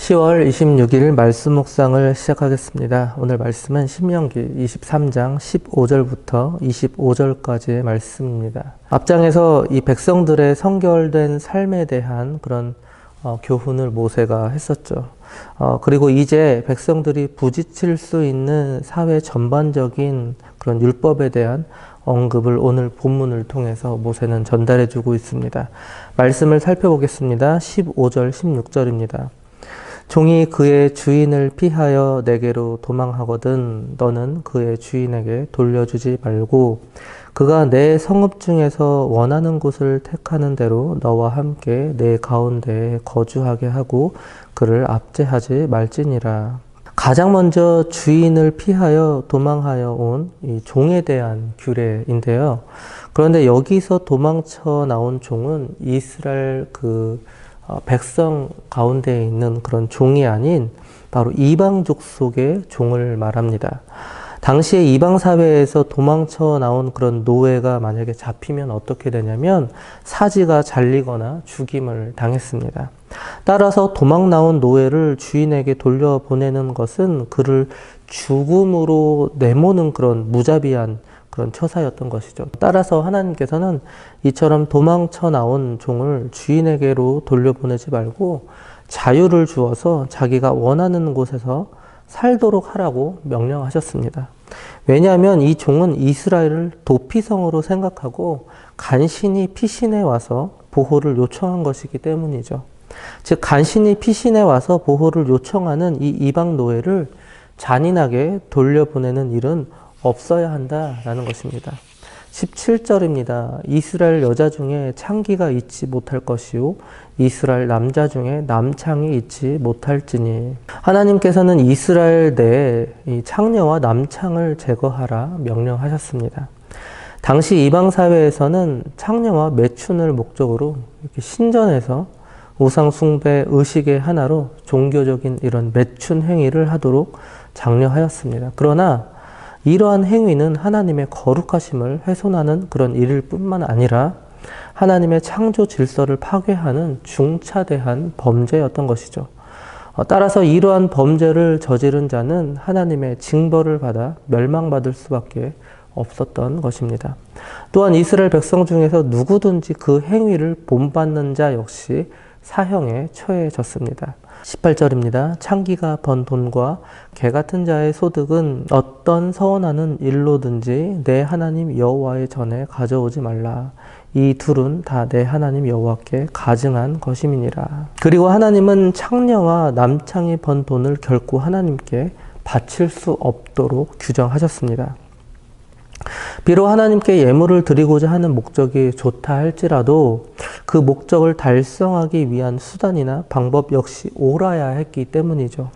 10월 26일 말씀 묵상을 시작하겠습니다. 오늘 말씀은 신명기 23장 15절부터 25절까지의 말씀입니다. 앞장에서 이 백성들의 성결된 삶에 대한 그런 교훈을 모세가 했었죠. 그리고 이제 백성들이 부딪힐 수 있는 사회 전반적인 그런 율법에 대한 언급을 오늘 본문을 통해서 모세는 전달해 주고 있습니다. 말씀을 살펴보겠습니다. 15절, 16절입니다. 종이 그의 주인을 피하여 내게로 도망하거든 너는 그의 주인에게 돌려주지 말고 그가 내 성읍 중에서 원하는 곳을 택하는 대로 너와 함께 내 가운데에 거주하게 하고 그를 압제하지 말지니라. 가장 먼저 주인을 피하여 도망하여 온 이 종에 대한 규례인데요. 그런데 여기서 도망쳐 나온 종은 이스라엘 백성 가운데에 있는 그런 종이 아닌 바로 이방족 속의 종을 말합니다. 당시에 이방 사회에서 도망쳐 나온 그런 노예가 만약에 잡히면 어떻게 되냐면 사지가 잘리거나 죽임을 당했습니다. 따라서 도망 나온 노예를 주인에게 돌려보내는 것은 그를 죽음으로 내모는 그런 무자비한 그런 처사였던 것이죠. 따라서 하나님께서는 이처럼 도망쳐 나온 종을 주인에게로 돌려보내지 말고 자유를 주어서 자기가 원하는 곳에서 살도록 하라고 명령하셨습니다. 왜냐하면 이 종은 이스라엘을 도피성으로 생각하고 간신히 피신해 와서 보호를 요청한 것이기 때문이죠. 즉 간신히 피신해 와서 보호를 요청하는 이 이방 노예를 잔인하게 돌려보내는 일은 없어야 한다라는 것입니다. 17절입니다. 이스라엘 여자 중에 창기가 있지 못할 것이요 이스라엘 남자 중에 남창이 있지 못할지니. 하나님께서는 이스라엘 내에 이 창녀와 남창을 제거하라 명령하셨습니다. 당시 이방 사회에서는 창녀와 매춘을 목적으로 이렇게 신전에서 우상 숭배 의식의 하나로 종교적인 이런 매춘 행위를 하도록 장려하였습니다. 그러나 이러한 행위는 하나님의 거룩하심을 훼손하는 그런 일일 뿐만 아니라 하나님의 창조 질서를 파괴하는 중차대한 범죄였던 것이죠. 따라서 이러한 범죄를 저지른 자는 하나님의 징벌을 받아 멸망받을 수밖에 없었던 것입니다. 또한 이스라엘 백성 중에서 누구든지 그 행위를 본받는 자 역시 사형에 처해졌습니다. 18절입니다. 창기가 번 돈과 개 같은 자의 소득은 어떤 서원하는 일로든지 내 하나님 여호와의 전에 가져오지 말라. 이 둘은 다 내 하나님 여호와께 가증한 것임이니라. 그리고 하나님은 창녀와 남창이 번 돈을 결코 하나님께 바칠 수 없도록 규정하셨습니다. 비록 하나님께 예물을 드리고자 하는 목적이 좋다 할지라도 그 목적을 달성하기 위한 수단이나 방법 역시 옳아야 했기 때문이죠.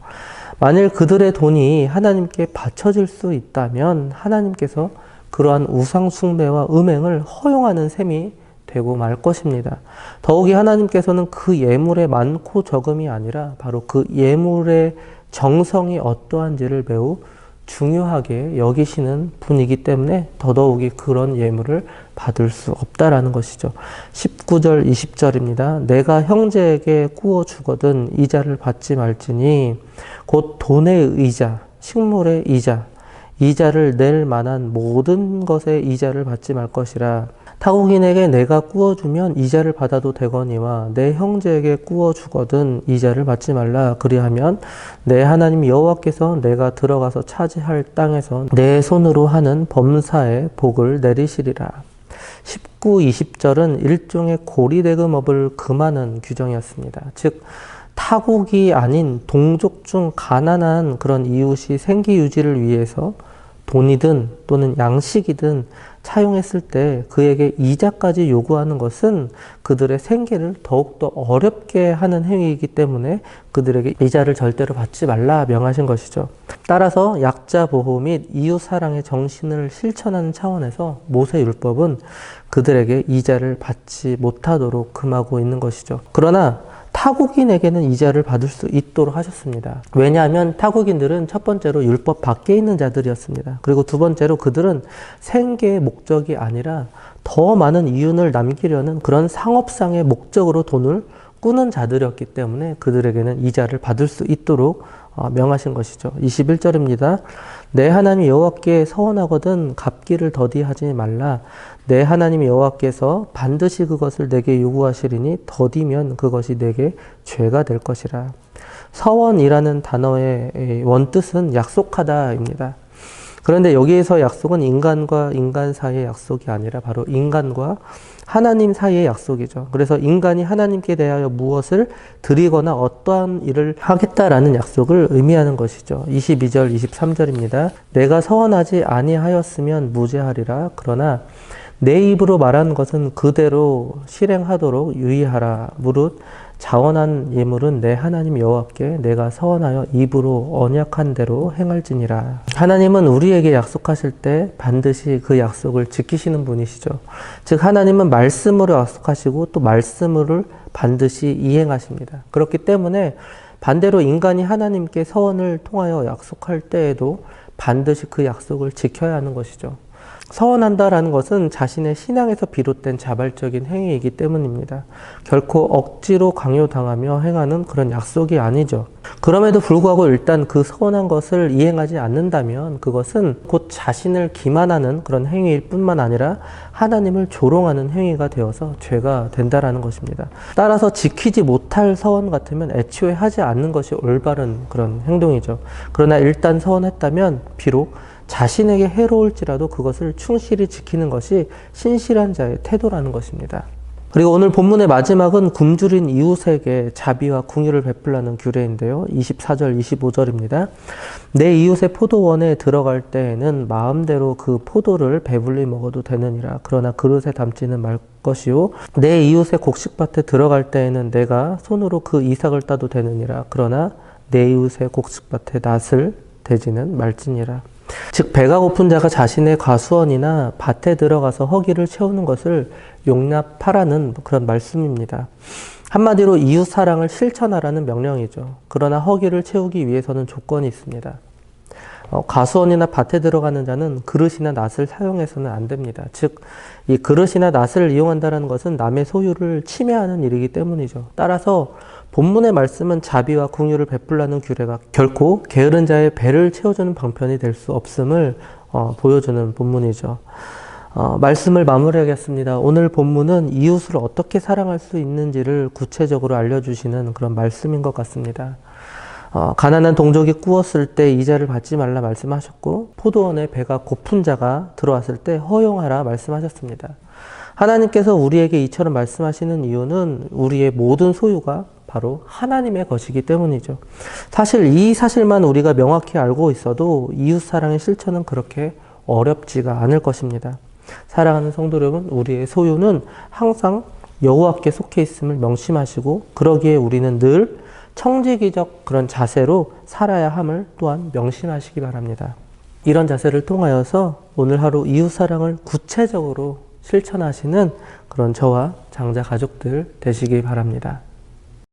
만일 그들의 돈이 하나님께 바쳐질 수 있다면 하나님께서 그러한 우상 숭배와 음행을 허용하는 셈이 되고 말 것입니다. 더욱이 하나님께서는 그 예물의 많고 적음이 아니라 바로 그 예물의 정성이 어떠한지를 매우 중요하게 여기시는 분이기 때문에 더더욱이 그런 예물을 받을 수 없다라는 것이죠. 19절 20절입니다. 내가 형제에게 꾸어 주거든 이자를 받지 말지니 곧 돈의 이자, 식물의 이자, 이자를 낼 만한 모든 것의 이자를 받지 말 것이라. 타국인에게 내가 꾸어주면 이자를 받아도 되거니와 내 형제에게 꾸어주거든 이자를 받지 말라. 그리하면 내 하나님 여호와께서 내가 들어가서 차지할 땅에서 내 손으로 하는 범사의 복을 내리시리라. 19, 20절은 일종의 고리대금업을 금하는 규정이었습니다. 즉 타국이 아닌 동족 중 가난한 그런 이웃이 생기 유지를 위해서 돈이든 또는 양식이든 차용했을 때 그에게 이자까지 요구하는 것은 그들의 생계를 더욱더 어렵게 하는 행위이기 때문에 그들에게 이자를 절대로 받지 말라 명하신 것이죠. 따라서 약자 보호 및 이웃 사랑의 정신을 실천하는 차원에서 모세율법은 그들에게 이자를 받지 못하도록 금하고 있는 것이죠. 그러나 타국인에게는 이자를 받을 수 있도록 하셨습니다. 왜냐하면 타국인들은 첫 번째로 율법 밖에 있는 자들이었습니다. 그리고 두 번째로 그들은 생계의 목적이 아니라 더 많은 이윤을 남기려는 그런 상업상의 목적으로 돈을 꾸는 자들이었기 때문에 그들에게는 이자를 받을 수 있도록 명하신 것이죠. 21절입니다. 내 하나님 여호와께 서원하거든 갚기를 더디하지 말라. 내 하나님 여호와께서 반드시 그것을 내게 요구하시리니 더디면 그것이 내게 죄가 될 것이라. 서원이라는 단어의 원뜻은 약속하다입니다. 그런데 여기에서 약속은 인간과 인간 사이의 약속이 아니라 바로 인간과 하나님 사이의 약속이죠. 그래서 인간이 하나님께 대하여 무엇을 드리거나 어떠한 일을 하겠다라는 약속을 의미하는 것이죠. 22절, 23절입니다. 내가 서원하지 아니하였으면 무죄하리라. 그러나 내 입으로 말한 것은 그대로 실행하도록 유의하라. 무릇 자원한 예물은 내 하나님 여호와께 내가 서원하여 입으로 언약한 대로 행할지니라. 하나님은 우리에게 약속하실 때 반드시 그 약속을 지키시는 분이시죠. 즉 하나님은 말씀으로 약속하시고 또 말씀을 반드시 이행하십니다. 그렇기 때문에 반대로 인간이 하나님께 서원을 통하여 약속할 때에도 반드시 그 약속을 지켜야 하는 것이죠. 서원한다라는 것은 자신의 신앙에서 비롯된 자발적인 행위이기 때문입니다. 결코 억지로 강요당하며 행하는 그런 약속이 아니죠. 그럼에도 불구하고 일단 그 서원한 것을 이행하지 않는다면 그것은 곧 자신을 기만하는 그런 행위일 뿐만 아니라 하나님을 조롱하는 행위가 되어서 죄가 된다라는 것입니다. 따라서 지키지 못할 서원 같으면 애초에 하지 않는 것이 올바른 그런 행동이죠. 그러나 일단 서원했다면 비록 자신에게 해로울지라도 그것을 충실히 지키는 것이 신실한 자의 태도라는 것입니다. 그리고 오늘 본문의 마지막은 굶주린 이웃에게 자비와 궁유를 베풀라는 규례인데요. 24절, 25절입니다. 내 이웃의 포도원에 들어갈 때에는 마음대로 그 포도를 배불리 먹어도 되느니라. 그러나 그릇에 담지는 말 것이요. 내 이웃의 곡식밭에 들어갈 때에는 내가 손으로 그 이삭을 따도 되느니라. 그러나 내 이웃의 곡식밭에 낫을 대지는 말지니라. 즉 배가 고픈 자가 자신의 과수원이나 밭에 들어가서 허기를 채우는 것을 용납하라는 그런 말씀입니다. 한마디로 이웃 사랑을 실천하라는 명령이죠. 그러나 허기를 채우기 위해서는 조건이 있습니다. 과수원이나 밭에 들어가는 자는 그릇이나 낫을 사용해서는 안 됩니다. 즉, 이 그릇이나 낫을 이용한다는 것은 남의 소유를 침해하는 일이기 때문이죠. 따라서 본문의 말씀은 자비와 긍휼을 베풀라는 규례가 결코 게으른 자의 배를 채워주는 방편이 될 수 없음을 보여주는 본문이죠. 말씀을 마무리하겠습니다. 오늘 본문은 이웃을 어떻게 사랑할 수 있는지를 구체적으로 알려주시는 그런 말씀인 것 같습니다. 가난한 동족이 꾸었을 때 이자를 받지 말라 말씀하셨고 포도원에 배가 고픈 자가 들어왔을 때 허용하라 말씀하셨습니다. 하나님께서 우리에게 이처럼 말씀하시는 이유는 우리의 모든 소유가 바로 하나님의 것이기 때문이죠. 사실 이 사실만 우리가 명확히 알고 있어도 이웃사랑의 실천은 그렇게 어렵지가 않을 것입니다. 사랑하는 성도 여러분, 우리의 소유는 항상 여호와께 속해 있음을 명심하시고 그러기에 우리는 늘 청지기적 그런 자세로 살아야 함을 또한 명심하시기 바랍니다. 이런 자세를 통하여서 오늘 하루 이웃사랑을 구체적으로 실천하시는 그런 저와 장자 가족들 되시기 바랍니다.